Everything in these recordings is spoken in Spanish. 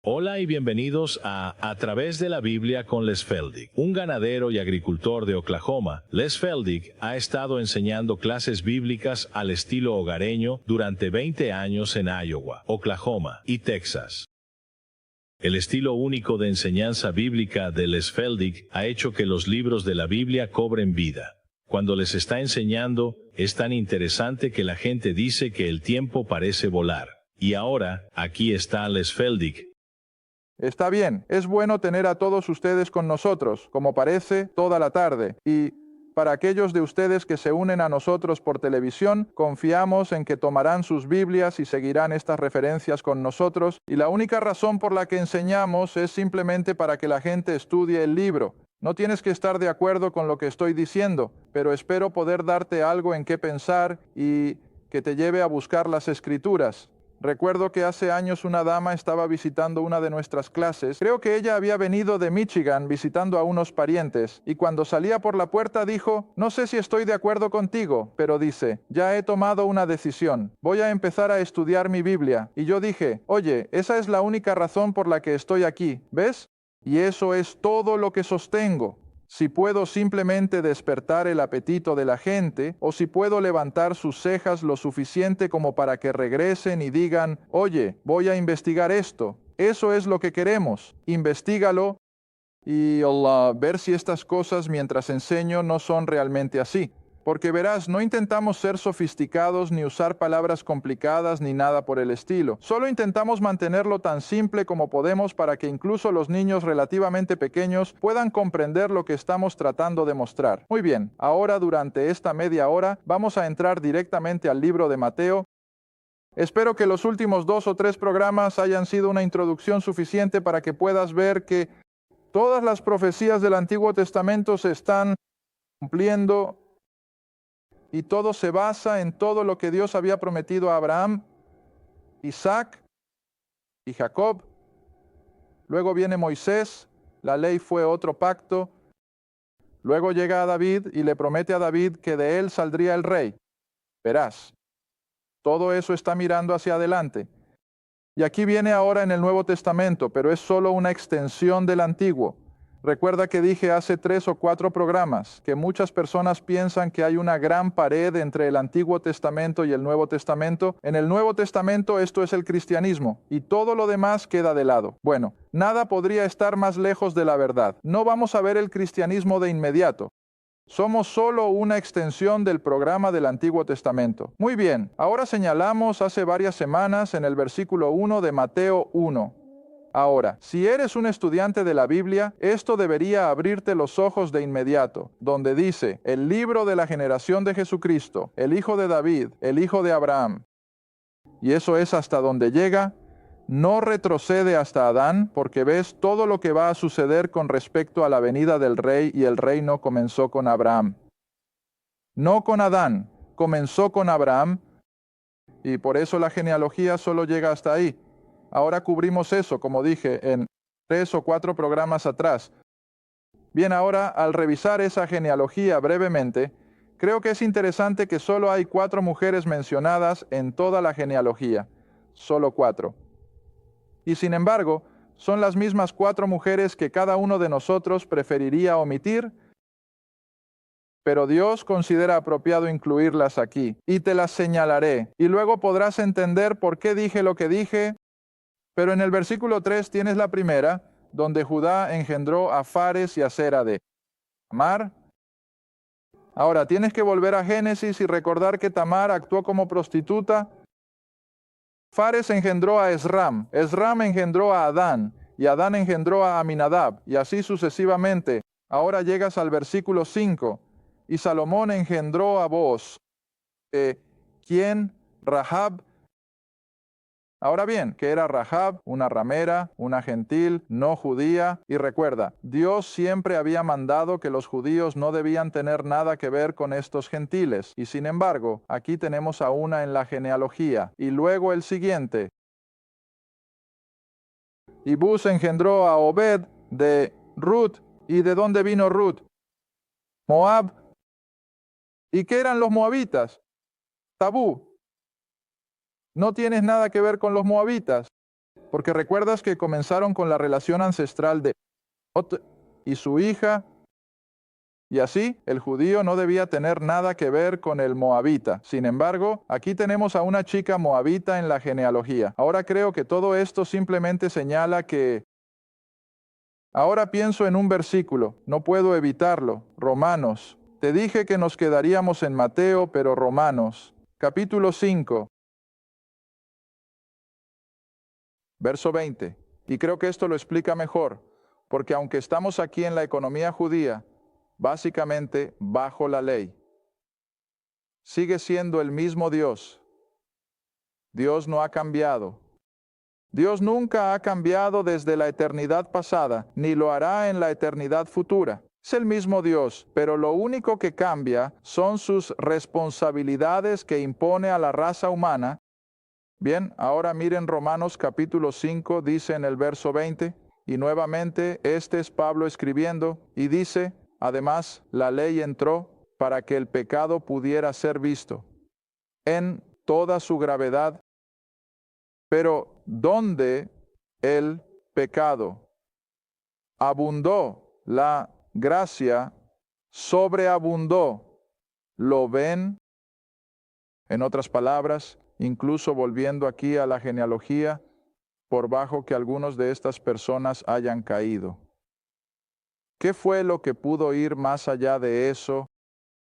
Hola y bienvenidos a través de la Biblia con Les Feldick. Un ganadero y agricultor de Oklahoma, Les Feldick ha estado enseñando clases bíblicas al estilo hogareño durante 20 años en Iowa, Oklahoma y Texas. El estilo único de enseñanza bíblica de Les Feldick ha hecho que los libros de la Biblia cobren vida. Cuando les está enseñando, es tan interesante que la gente dice que el tiempo parece volar. Y ahora, aquí está Les Feldick. Está bien, es bueno tener a todos ustedes con nosotros, como parece, toda la tarde. Y para aquellos de ustedes que se unen a nosotros por televisión, confiamos en que tomarán sus Biblias y seguirán estas referencias con nosotros. Y la única razón por la que enseñamos es simplemente para que la gente estudie el libro. No tienes que estar de acuerdo con lo que estoy diciendo, pero espero poder darte algo en qué pensar y que te lleve a buscar las Escrituras. Recuerdo que hace años una dama estaba visitando una de nuestras clases. Creo que ella había venido de Michigan visitando a unos parientes, y cuando salía por la puerta dijo, no sé si estoy de acuerdo contigo, pero dice, ya he tomado una decisión. Voy a empezar a estudiar mi Biblia. Y yo dije, oye, esa es la única razón por la que estoy aquí, ¿ves? Y eso es todo lo que sostengo. Si puedo simplemente despertar el apetito de la gente, o si puedo levantar sus cejas lo suficiente como para que regresen y digan, oye, voy a investigar esto. Eso es lo que queremos. Investígalo y ver si estas cosas mientras enseño no son realmente así. Porque verás, no intentamos ser sofisticados ni usar palabras complicadas ni nada por el estilo. Solo intentamos mantenerlo tan simple como podemos para que incluso los niños relativamente pequeños puedan comprender lo que estamos tratando de mostrar. Muy bien, ahora durante esta media hora vamos a entrar directamente al libro de Mateo. Espero que los últimos 2 o 3 programas hayan sido una introducción suficiente para que puedas ver que todas las profecías del Antiguo Testamento se están cumpliendo. Y todo se basa en todo lo que Dios había prometido a Abraham, Isaac y Jacob. Luego viene Moisés, la ley fue otro pacto. Luego llega a David y le promete a David que de él saldría el rey. Verás, todo eso está mirando hacia adelante. Y aquí viene ahora en el Nuevo Testamento, pero es solo una extensión del Antiguo. Recuerda que dije hace 3 o 4 programas que muchas personas piensan que hay una gran pared entre el Antiguo Testamento y el Nuevo Testamento. En el Nuevo Testamento esto es el cristianismo y todo lo demás queda de lado. Bueno, nada podría estar más lejos de la verdad. No vamos a ver el cristianismo de inmediato. Somos solo una extensión del programa del Antiguo Testamento. Muy bien, ahora señalamos hace varias semanas en el versículo 1 de Mateo 1. Ahora, si eres un estudiante de la Biblia, esto debería abrirte los ojos de inmediato, donde dice, el libro de la generación de Jesucristo, el hijo de David, el hijo de Abraham. Y eso es hasta donde llega. No retrocede hasta Adán, porque ves todo lo que va a suceder con respecto a la venida del rey, y el reino comenzó con Abraham. No con Adán, comenzó con Abraham, y por eso la genealogía solo llega hasta ahí. Ahora cubrimos eso, como dije, en 3 o 4 programas atrás. Bien, ahora, al revisar esa genealogía brevemente, creo que es interesante que solo hay 4 mujeres mencionadas en toda la genealogía. Solo 4. Y sin embargo, son las mismas 4 mujeres que cada uno de nosotros preferiría omitir, pero Dios considera apropiado incluirlas aquí, y te las señalaré, y luego podrás entender por qué dije lo que dije. Pero en el versículo 3 tienes la primera, donde Judá engendró a Fares y a Zera de Tamar. Ahora, tienes que volver a Génesis y recordar que Tamar actuó como prostituta. Fares engendró a Esram, Esram engendró a Adán, y Adán engendró a Aminadab, y así sucesivamente. Ahora llegas al versículo 5, y Salomón engendró a Booz. ¿Quién? Rahab. Ahora bien, ¿qué era Rahab? Una ramera, una gentil, no judía. Y recuerda, Dios siempre había mandado que los judíos no debían tener nada que ver con estos gentiles. Y sin embargo, aquí tenemos a una en la genealogía. Y luego el siguiente. Y Buz engendró a Obed de Ruth. ¿Y de dónde vino Ruth? Moab. ¿Y qué eran los moabitas? Tabú. No tienes nada que ver con los moabitas. Porque recuerdas que comenzaron con la relación ancestral de Lot y su hija, y así el judío no debía tener nada que ver con el moabita. Sin embargo, aquí tenemos a una chica moabita en la genealogía. Ahora creo que todo esto simplemente señala que... Ahora pienso en un versículo, no puedo evitarlo, Romanos. Te dije que nos quedaríamos en Mateo, pero Romanos, capítulo 5, verso 20. Y creo que esto lo explica mejor, porque aunque estamos aquí en la economía judía, básicamente bajo la ley, sigue siendo el mismo Dios. Dios no ha cambiado. Dios nunca ha cambiado desde la eternidad pasada, ni lo hará en la eternidad futura. Es el mismo Dios, pero lo único que cambia son sus responsabilidades que impone a la raza humana. Bien, ahora miren Romanos capítulo 5, dice en el verso 20, y nuevamente este es Pablo escribiendo, y dice, además, la ley entró para que el pecado pudiera ser visto en toda su gravedad. Pero ¿dónde el pecado abundó? La gracia sobreabundó. ¿Lo ven? En otras palabras, incluso volviendo aquí a la genealogía, por bajo que algunos de estas personas hayan caído. ¿Qué fue lo que pudo ir más allá de eso?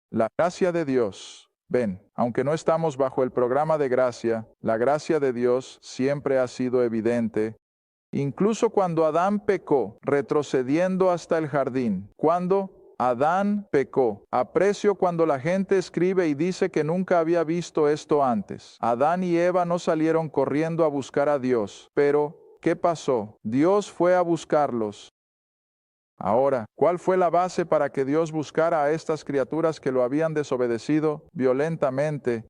La gracia de Dios. Ven, aunque no estamos bajo el programa de gracia, la gracia de Dios siempre ha sido evidente. Incluso cuando Adán pecó, retrocediendo hasta el jardín, cuando Adán pecó, aprecio cuando la gente escribe y dice que nunca había visto esto antes. Adán y Eva no salieron corriendo a buscar a Dios, pero ¿qué pasó? Dios fue a buscarlos. Ahora, ¿cuál fue la base para que Dios buscara a estas criaturas que lo habían desobedecido violentamente?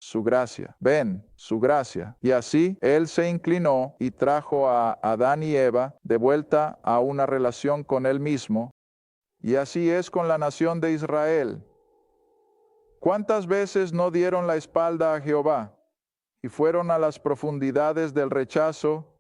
Su gracia. Ven, su gracia. Y así Él se inclinó y trajo a Adán y Eva de vuelta a una relación con Él mismo. Y así es con la nación de Israel. ¿Cuántas veces no dieron la espalda a Jehová y fueron a las profundidades del rechazo?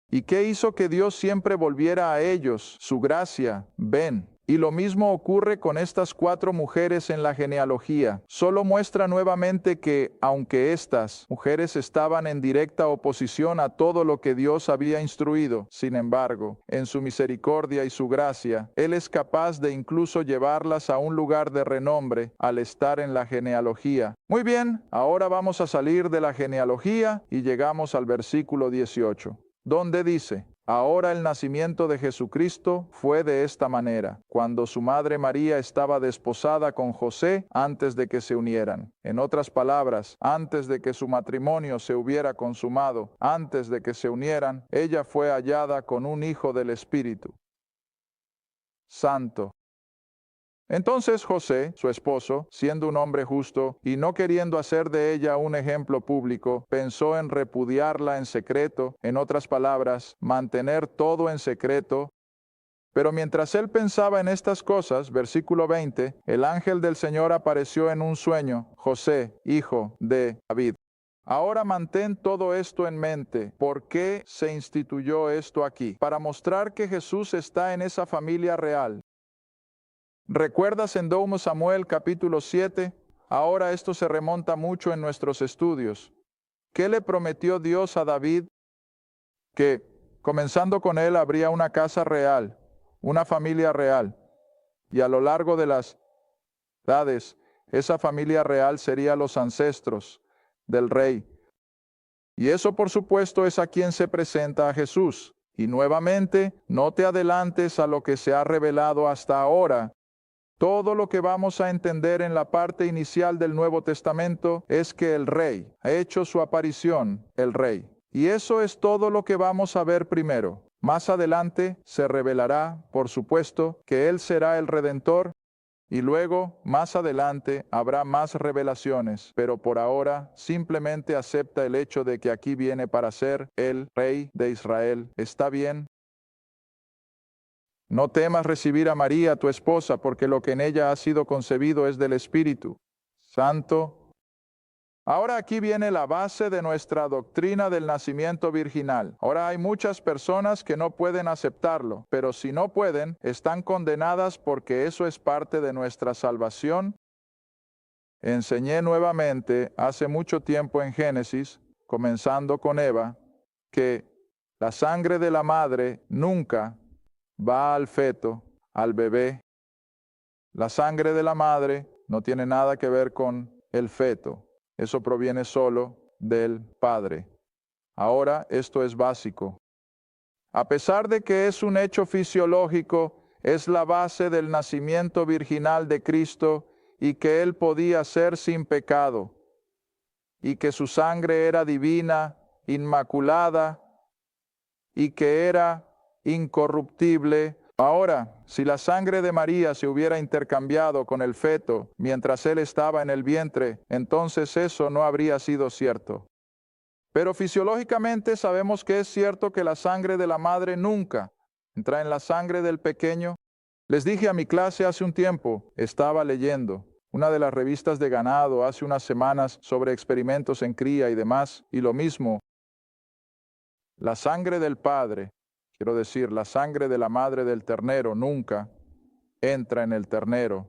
¿Y qué hizo que Dios siempre volviera a ellos? Su gracia. Ven. Y lo mismo ocurre con estas 4 mujeres en la genealogía. Solo muestra nuevamente que, aunque estas mujeres estaban en directa oposición a todo lo que Dios había instruido, sin embargo, en su misericordia y su gracia, Él es capaz de incluso llevarlas a un lugar de renombre al estar en la genealogía. Muy bien, ahora vamos a salir de la genealogía y llegamos al versículo 18. Donde dice, ahora el nacimiento de Jesucristo fue de esta manera, cuando su madre María estaba desposada con José antes de que se unieran. En otras palabras, antes de que su matrimonio se hubiera consumado, antes de que se unieran, ella fue hallada con un hijo del Espíritu Santo. Entonces José, su esposo, siendo un hombre justo y no queriendo hacer de ella un ejemplo público, pensó en repudiarla en secreto, en otras palabras, mantener todo en secreto. Pero mientras él pensaba en estas cosas, versículo 20, el ángel del Señor apareció en un sueño, José, hijo de David. Ahora mantén todo esto en mente. ¿Por qué se instituyó esto aquí? Para mostrar que Jesús está en esa familia real. ¿Recuerdas en 2 Samuel capítulo 7? Ahora esto se remonta mucho en nuestros estudios. ¿Qué le prometió Dios a David? Que, comenzando con él, habría una casa real, una familia real. Y a lo largo de las edades, esa familia real sería los ancestros del rey. Y eso, por supuesto, es a quien se presenta a Jesús. Y nuevamente, no te adelantes a lo que se ha revelado hasta ahora. Todo lo que vamos a entender en la parte inicial del Nuevo Testamento es que el Rey ha hecho su aparición, el Rey. Y eso es todo lo que vamos a ver primero. Más adelante se revelará, por supuesto, que Él será el Redentor, y luego, más adelante, habrá más revelaciones, pero por ahora simplemente acepta el hecho de que aquí viene para ser el Rey de Israel. ¿Está bien? No temas recibir a María, tu esposa, porque lo que en ella ha sido concebido es del Espíritu Santo. Ahora aquí viene la base de nuestra doctrina del nacimiento virginal. Ahora hay muchas personas que no pueden aceptarlo, pero si no pueden, están condenadas porque eso es parte de nuestra salvación. Enseñé nuevamente hace mucho tiempo en Génesis, comenzando con Eva, que la sangre de la madre nunca va al feto, al bebé. La sangre de la madre no tiene nada que ver con el feto. Eso proviene solo del Padre. Ahora, esto es básico. A pesar de que es un hecho fisiológico, es la base del nacimiento virginal de Cristo y que Él podía ser sin pecado, y que su sangre era divina, inmaculada, y que era incorruptible. Ahora, si la sangre de María se hubiera intercambiado con el feto mientras él estaba en el vientre, entonces eso no habría sido cierto. Pero fisiológicamente sabemos que es cierto que la sangre de la madre nunca entra en la sangre del pequeño. Les dije a mi clase hace un tiempo, estaba leyendo una de las revistas de ganado hace unas semanas sobre experimentos en cría y demás, y lo mismo, la sangre del padre, quiero decir, la sangre de la madre del ternero nunca entra en el ternero.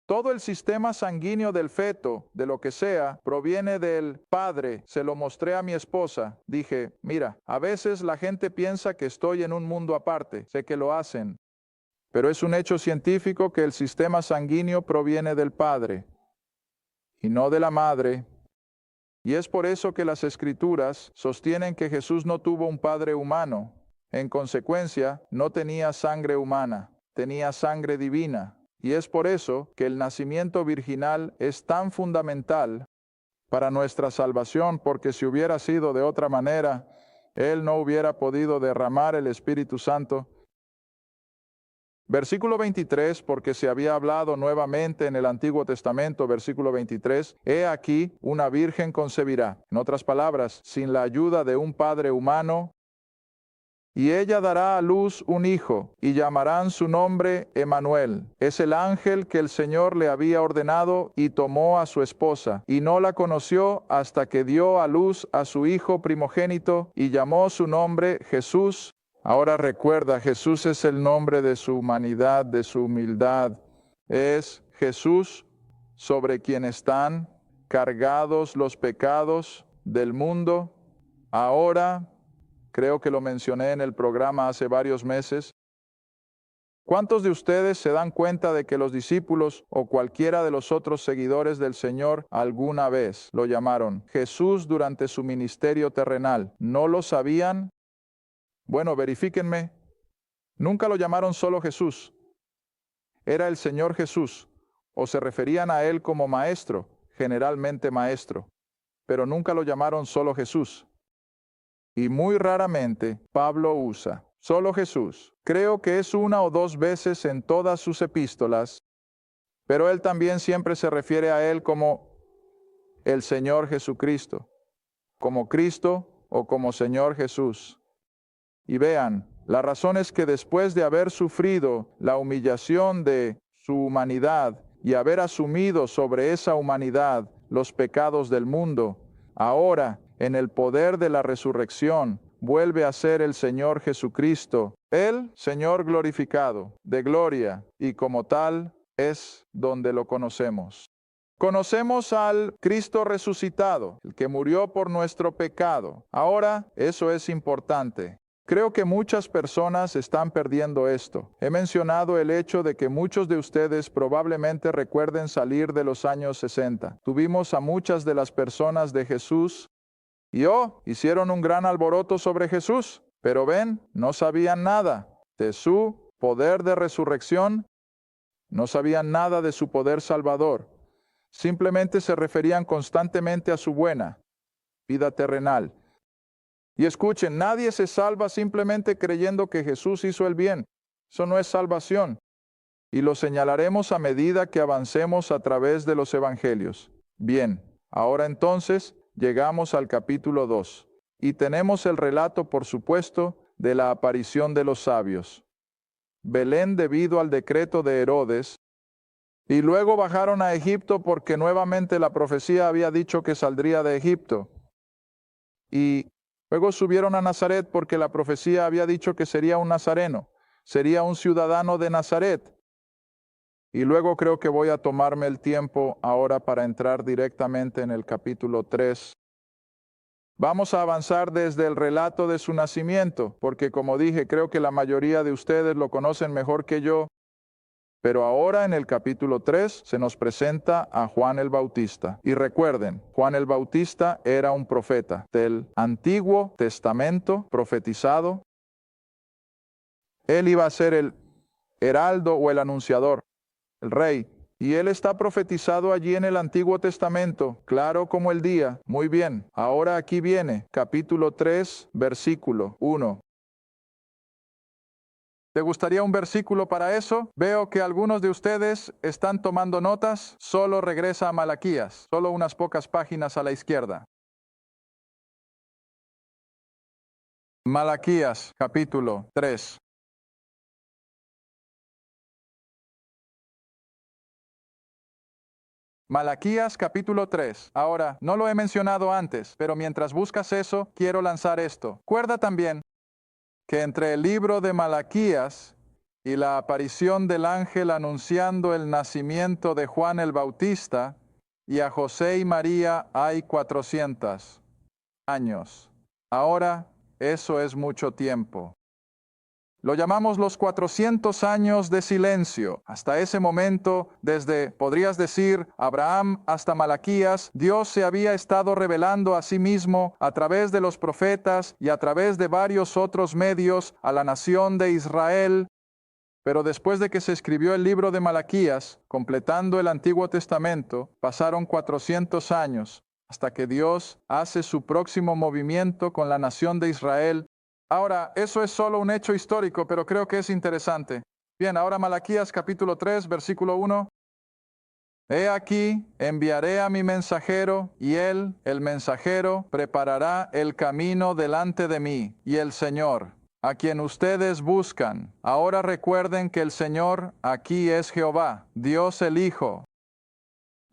Todo el sistema sanguíneo del feto, de lo que sea, proviene del padre. Se lo mostré a mi esposa. Dije, mira, a veces la gente piensa que estoy en un mundo aparte. Sé que lo hacen. Pero es un hecho científico que el sistema sanguíneo proviene del padre y no de la madre. Y es por eso que las Escrituras sostienen que Jesús no tuvo un padre humano. En consecuencia, no tenía sangre humana, tenía sangre divina. Y es por eso que el nacimiento virginal es tan fundamental para nuestra salvación, porque si hubiera sido de otra manera, Él no hubiera podido derramar el Espíritu Santo. Versículo 23, porque se había hablado nuevamente en el Antiguo Testamento, versículo 23, he aquí, una virgen concebirá. En otras palabras, sin la ayuda de un padre humano, y ella dará a luz un hijo, y llamarán su nombre Emmanuel. Es el ángel que el Señor le había ordenado y tomó a su esposa, y no la conoció hasta que dio a luz a su hijo primogénito, y llamó su nombre Jesús. Ahora recuerda, Jesús es el nombre de su humanidad, de su humildad. Es Jesús sobre quien están cargados los pecados del mundo. Ahora, creo que lo mencioné en el programa hace varios meses. ¿Cuántos de ustedes se dan cuenta de que los discípulos o cualquiera de los otros seguidores del Señor alguna vez lo llamaron Jesús durante su ministerio terrenal? ¿No lo sabían? Bueno, verifíquenme. Nunca lo llamaron solo Jesús. Era el Señor Jesús, o se referían a Él como maestro, generalmente maestro, pero nunca lo llamaron solo Jesús. Y muy raramente Pablo usa solo Jesús. Creo que es una o dos veces en todas sus epístolas, pero él también siempre se refiere a Él como el Señor Jesucristo, como Cristo o como Señor Jesús. Y vean, la razón es que después de haber sufrido la humillación de su humanidad y haber asumido sobre esa humanidad los pecados del mundo, ahora, en el poder de la resurrección, vuelve a ser el Señor Jesucristo, el Señor glorificado, de gloria, y como tal es donde lo conocemos. Conocemos al Cristo resucitado, el que murió por nuestro pecado. Ahora, eso es importante. Creo que muchas personas están perdiendo esto. He mencionado el hecho de que muchos de ustedes probablemente recuerden salir de los años 60. Tuvimos a muchas de las personas de Jesús y hicieron un gran alboroto sobre Jesús, pero ven, no sabían nada de su poder de resurrección, no sabían nada de su poder salvador. Simplemente se referían constantemente a su buena vida terrenal. Y escuchen, nadie se salva simplemente creyendo que Jesús hizo el bien. Eso no es salvación. Y lo señalaremos a medida que avancemos a través de los evangelios. Bien, ahora entonces llegamos al capítulo 2. Y tenemos el relato, por supuesto, de la aparición de los sabios. Belén, debido al decreto de Herodes, Y luego bajaron a Egipto porque nuevamente la profecía había dicho que saldría de Egipto. Y luego subieron a Nazaret porque la profecía había dicho que sería un nazareno, sería un ciudadano de Nazaret. Y luego creo que voy a tomarme el tiempo ahora para entrar directamente en el capítulo 3. Vamos a avanzar desde el relato de su nacimiento, porque como dije, creo que la mayoría de ustedes lo conocen mejor que yo. Pero ahora en el capítulo 3 se nos presenta a Juan el Bautista. Y recuerden, Juan el Bautista era un profeta del Antiguo Testamento profetizado. Él iba a ser el heraldo o el anunciador, el rey. Y él está profetizado allí en el Antiguo Testamento, claro como el día. Muy bien, ahora aquí viene, capítulo 3, versículo 1. ¿Te gustaría un versículo para eso? Veo que algunos de ustedes están tomando notas. Solo regresa a Malaquías, solo unas pocas páginas a la izquierda. Malaquías, capítulo 3. Malaquías capítulo 3. Ahora, no lo he mencionado antes, pero mientras buscas eso, quiero lanzar esto. Recuerda también que entre el libro de Malaquías y la aparición del ángel anunciando el nacimiento de Juan el Bautista, y a José y María hay 400 años. Ahora, eso es mucho tiempo. Lo llamamos los 400 años de silencio. Hasta ese momento, desde, podrías decir, Abraham hasta Malaquías, Dios se había estado revelando a sí mismo a través de los profetas y a través de varios otros medios a la nación de Israel. Pero después de que se escribió el libro de Malaquías, completando el Antiguo Testamento, pasaron 400 años hasta que Dios hace su próximo movimiento con la nación de Israel. Ahora, eso es solo un hecho histórico, pero creo que es interesante. Bien, ahora Malaquías capítulo 3, versículo 1. He aquí, enviaré a mi mensajero, y él, el mensajero, preparará el camino delante de mí, y el Señor, a quien ustedes buscan. Ahora recuerden que el Señor aquí es Jehová, Dios el Hijo.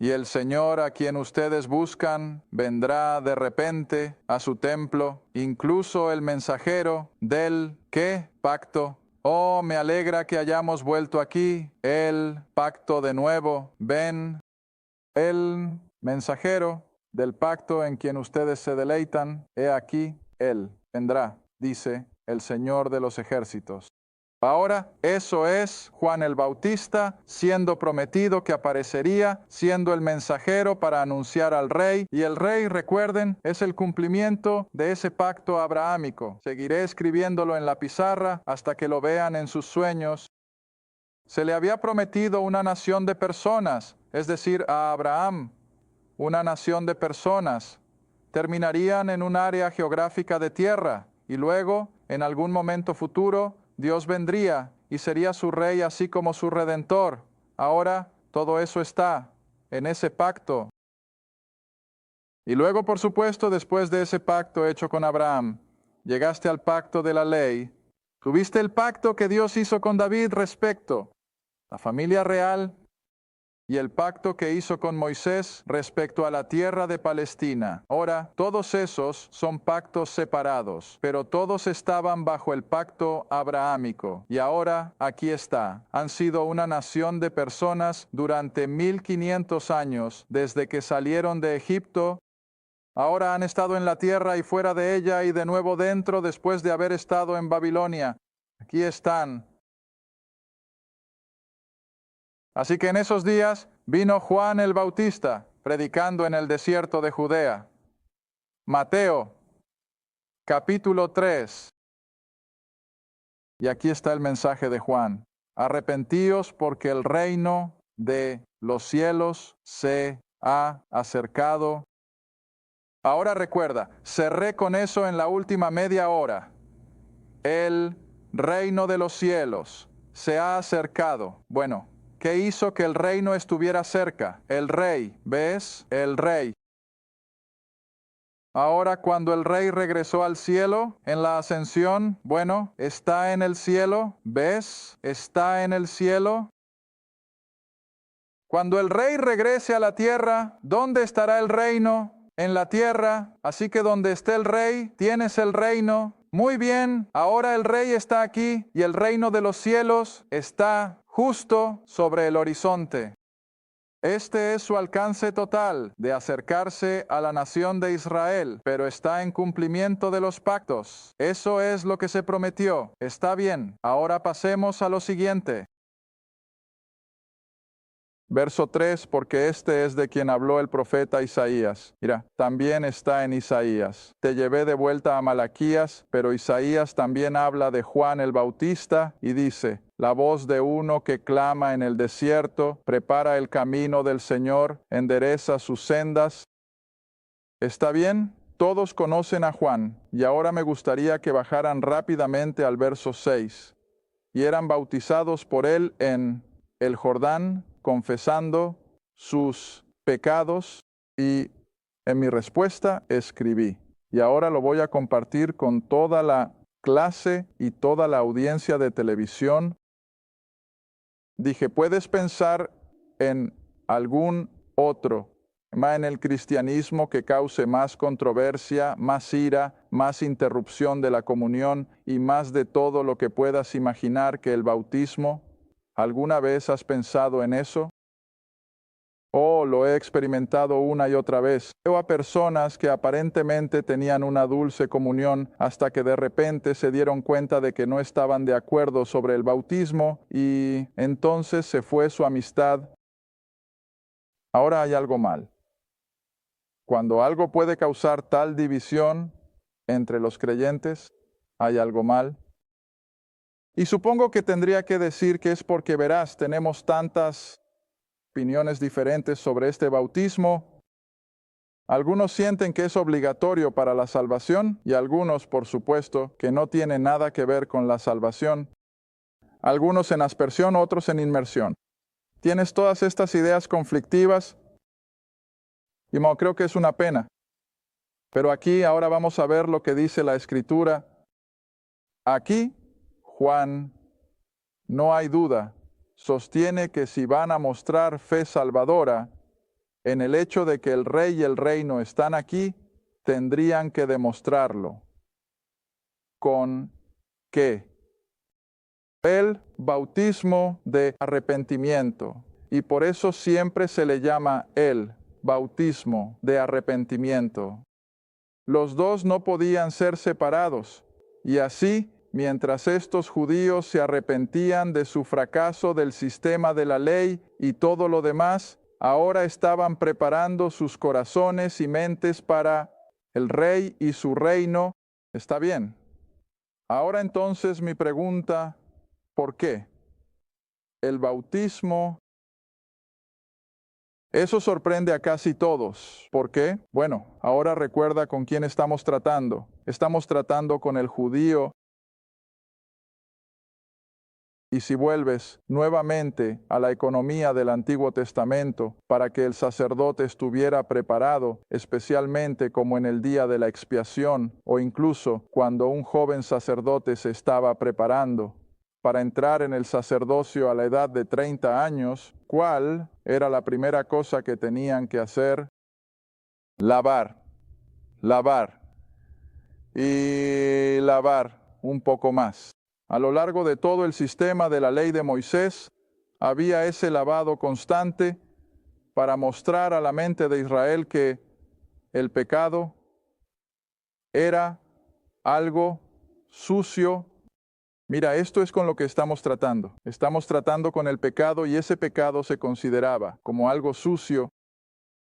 Y el Señor a quien ustedes buscan vendrá de repente a su templo, incluso el mensajero del ¿qué? Pacto. Oh, me alegra que hayamos vuelto aquí, el pacto de nuevo. Ven, el mensajero del pacto en quien ustedes se deleitan, he aquí, él vendrá, dice el Señor de los ejércitos. Ahora, eso es Juan el Bautista siendo prometido que aparecería, siendo el mensajero para anunciar al rey. Y el rey, recuerden, es el cumplimiento de ese pacto abrahámico. Seguiré escribiéndolo en la pizarra hasta que lo vean en sus sueños. Se le había prometido una nación de personas, es decir, a Abraham, una nación de personas. Terminarían en un área geográfica de tierra y luego, en algún momento futuro, Dios vendría y sería su rey así como su redentor. Ahora todo eso está en ese pacto. Y luego, por supuesto, después de ese pacto hecho con Abraham, llegaste al pacto de la ley. Tuviste el pacto que Dios hizo con David respecto a la familia real y el pacto que hizo con Moisés respecto a la tierra de Palestina. Ahora, todos esos son pactos separados, pero todos estaban bajo el pacto abrahámico. Y ahora, aquí está. Han sido una nación de personas durante 1500 años, desde que salieron de Egipto. Ahora han estado en la tierra y fuera de ella y de nuevo dentro después de haber estado en Babilonia. Aquí están. Así que en esos días vino Juan el Bautista, predicando en el desierto de Judea. Mateo, capítulo 3. Y aquí está el mensaje de Juan. Arrepentíos porque el reino de los cielos se ha acercado. Ahora recuerda, cerré con eso en la última media hora. El reino de los cielos se ha acercado. Bueno, ¿qué hizo que el reino estuviera cerca? El rey, ¿ves? El rey. Ahora cuando el rey regresó al cielo en la ascensión, bueno, está en el cielo, ¿ves? Está en el cielo. Cuando el rey regrese a la tierra, ¿dónde estará el reino? En la tierra. Así que donde esté el rey, tienes el reino. Muy bien, ahora el rey está aquí y el reino de los cielos está justo sobre el horizonte. Este es su alcance total, de acercarse a la nación de Israel, pero está en cumplimiento de los pactos. Eso es lo que se prometió. Está bien, ahora pasemos a lo siguiente. Verso 3, porque este es de quien habló el profeta Isaías. Mira, también está en Isaías. Te llevé de vuelta a Malaquías, pero Isaías también habla de Juan el Bautista y dice, la voz de uno que clama en el desierto, prepara el camino del Señor, endereza sus sendas. ¿Está bien? Todos conocen a Juan, y ahora me gustaría que bajaran rápidamente al verso 6. Y eran bautizados por él en el Jordán, confesando sus pecados, y en mi respuesta escribí. Y ahora lo voy a compartir con toda la clase y toda la audiencia de televisión. Dije, ¿puedes pensar en algún otro tema en el cristianismo que cause más controversia, más ira, más interrupción de la comunión y más de todo lo que puedas imaginar que el bautismo? ¿Alguna vez has pensado en eso? Oh, lo he experimentado una y otra vez. Veo a personas que aparentemente tenían una dulce comunión hasta que de repente se dieron cuenta de que no estaban de acuerdo sobre el bautismo y entonces se fue su amistad. Ahora hay algo mal. Cuando algo puede causar tal división entre los creyentes, hay algo mal. Y supongo que tendría que decir que es porque verás, tenemos tantas opiniones diferentes sobre este bautismo. Algunos sienten que es obligatorio para la salvación y algunos, por supuesto, que no tiene nada que ver con la salvación. Algunos en aspersión, otros en inmersión. Tienes todas estas ideas conflictivas y creo que es una pena. Pero aquí ahora vamos a ver lo que dice la Escritura. Aquí, Juan, no hay duda, sostiene que si van a mostrar fe salvadora, en el hecho de que el rey y el reino están aquí, tendrían que demostrarlo. ¿Con qué? El bautismo de arrepentimiento. Y por eso siempre se le llama el bautismo de arrepentimiento. Los dos no podían ser separados. Y así, mientras estos judíos se arrepentían de su fracaso del sistema de la ley y todo lo demás, ahora estaban preparando sus corazones y mentes para el rey y su reino. Está bien. Ahora entonces mi pregunta, ¿por qué? El bautismo, eso sorprende a casi todos. ¿Por qué? Bueno, ahora recuerda con quién estamos tratando. Estamos tratando con el judío. Y si vuelves nuevamente a la economía del Antiguo Testamento para que el sacerdote estuviera preparado, especialmente como en el día de la expiación, o incluso cuando un joven sacerdote se estaba preparando para entrar en el sacerdocio a la edad de 30 años, ¿cuál era la primera cosa que tenían que hacer? Lavar, lavar y lavar un poco más. A lo largo de todo el sistema de la ley de Moisés, había ese lavado constante para mostrar a la mente de Israel que el pecado era algo sucio. Mira, esto es con lo que estamos tratando. Estamos tratando con el pecado y ese pecado se consideraba como algo sucio.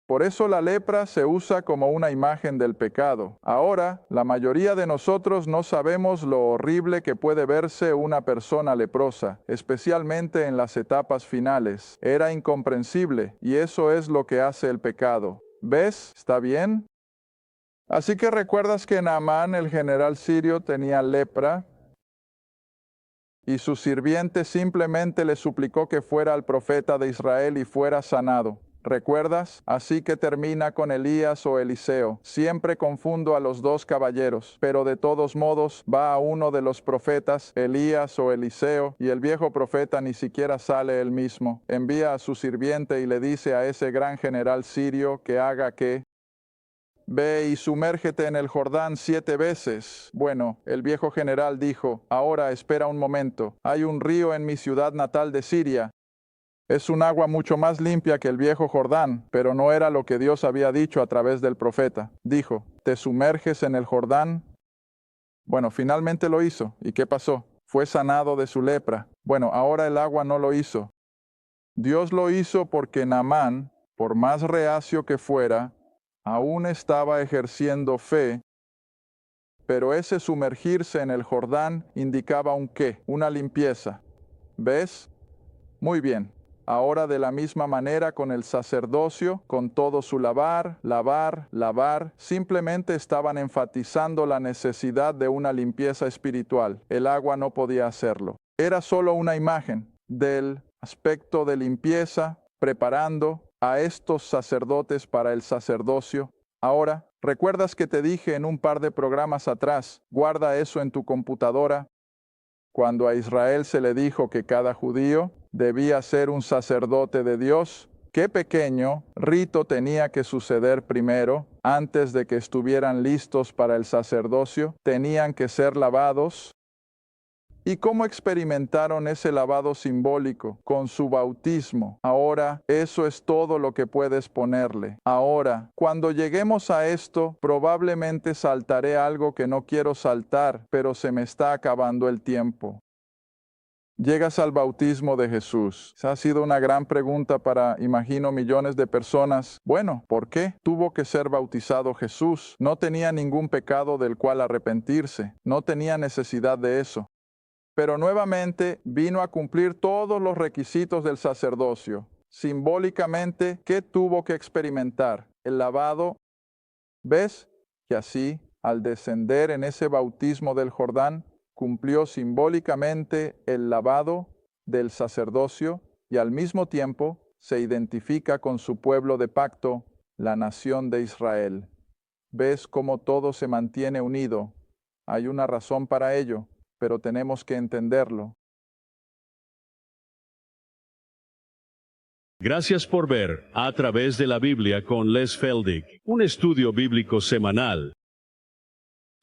Por eso la lepra se usa como una imagen del pecado. Ahora, la mayoría de nosotros no sabemos lo horrible que puede verse una persona leprosa, especialmente en las etapas finales. Era incomprensible, y eso es lo que hace el pecado. ¿Ves? ¿Está bien? Así que recuerdas que Naamán, el general sirio, tenía lepra, y su sirviente simplemente le suplicó que fuera al profeta de Israel y fuera sanado. ¿Recuerdas? Así que termina con Elías o Eliseo. Siempre confundo a los dos caballeros, pero de todos modos va a uno de los profetas, Elías o Eliseo, y el viejo profeta ni siquiera sale él mismo. Envía a su sirviente y le dice a ese gran general sirio que haga que ve y sumérgete en el Jordán 7 veces. Bueno, el viejo general dijo, ahora espera un momento. Hay un río en mi ciudad natal de Siria. Es un agua mucho más limpia que el viejo Jordán, pero no era lo que Dios había dicho a través del profeta. Dijo, ¿te sumerges en el Jordán? Bueno, finalmente lo hizo. ¿Y qué pasó? Fue sanado de su lepra. Bueno, ahora el agua no lo hizo. Dios lo hizo porque Naamán, por más reacio que fuera, aún estaba ejerciendo fe, pero ese sumergirse en el Jordán indicaba un qué, una limpieza. ¿Ves? Muy bien. Ahora de la misma manera con el sacerdocio, con todo su lavar, simplemente estaban enfatizando la necesidad de una limpieza espiritual. El agua no podía hacerlo. Era solo una imagen del aspecto de limpieza, preparando a estos sacerdotes para el sacerdocio. Ahora, ¿recuerdas que te dije en un par de programas atrás, guarda eso en tu computadora? Cuando a Israel se le dijo que cada judío debía ser un sacerdote de Dios, ¿qué pequeño rito tenía que suceder primero antes de que estuvieran listos para el sacerdocio? Tenían que ser lavados. ¿Y cómo experimentaron ese lavado simbólico? Con su bautismo. Ahora, eso es todo lo que puedes ponerle. Ahora, cuando lleguemos a esto, probablemente saltaré algo que no quiero saltar, pero se me está acabando el tiempo. Llegas al bautismo de Jesús. Esa ha sido una gran pregunta para, imagino, millones de personas. Bueno, ¿por qué tuvo que ser bautizado Jesús? No tenía ningún pecado del cual arrepentirse. No tenía necesidad de eso. Pero nuevamente vino a cumplir todos los requisitos del sacerdocio. Simbólicamente, ¿qué tuvo que experimentar? El lavado. ¿Ves? Que así, al descender en ese bautismo del Jordán, cumplió simbólicamente el lavado del sacerdocio y al mismo tiempo se identifica con su pueblo de pacto, la nación de Israel. ¿Ves cómo todo se mantiene unido? Hay una razón para ello, pero tenemos que entenderlo. Gracias por ver A través de la Biblia con Les Feldick, un estudio bíblico semanal.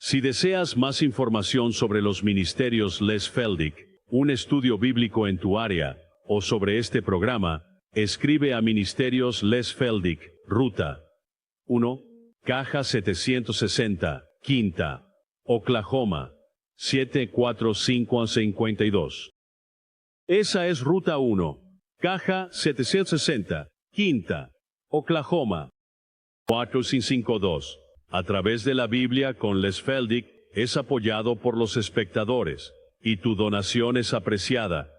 Si deseas más información sobre los ministerios Les Feldick, un estudio bíblico en tu área, o sobre este programa, escribe a Ministerios Les Feldick, Ruta 1, Caja 760, Quinta, Oklahoma 74552. Esa es Ruta 1, Caja 760, Quinta, Oklahoma 4552. A través de la Biblia con Les Feldick es apoyado por los espectadores, y tu donación es apreciada.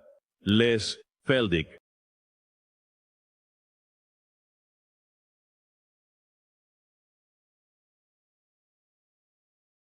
Les Feldick.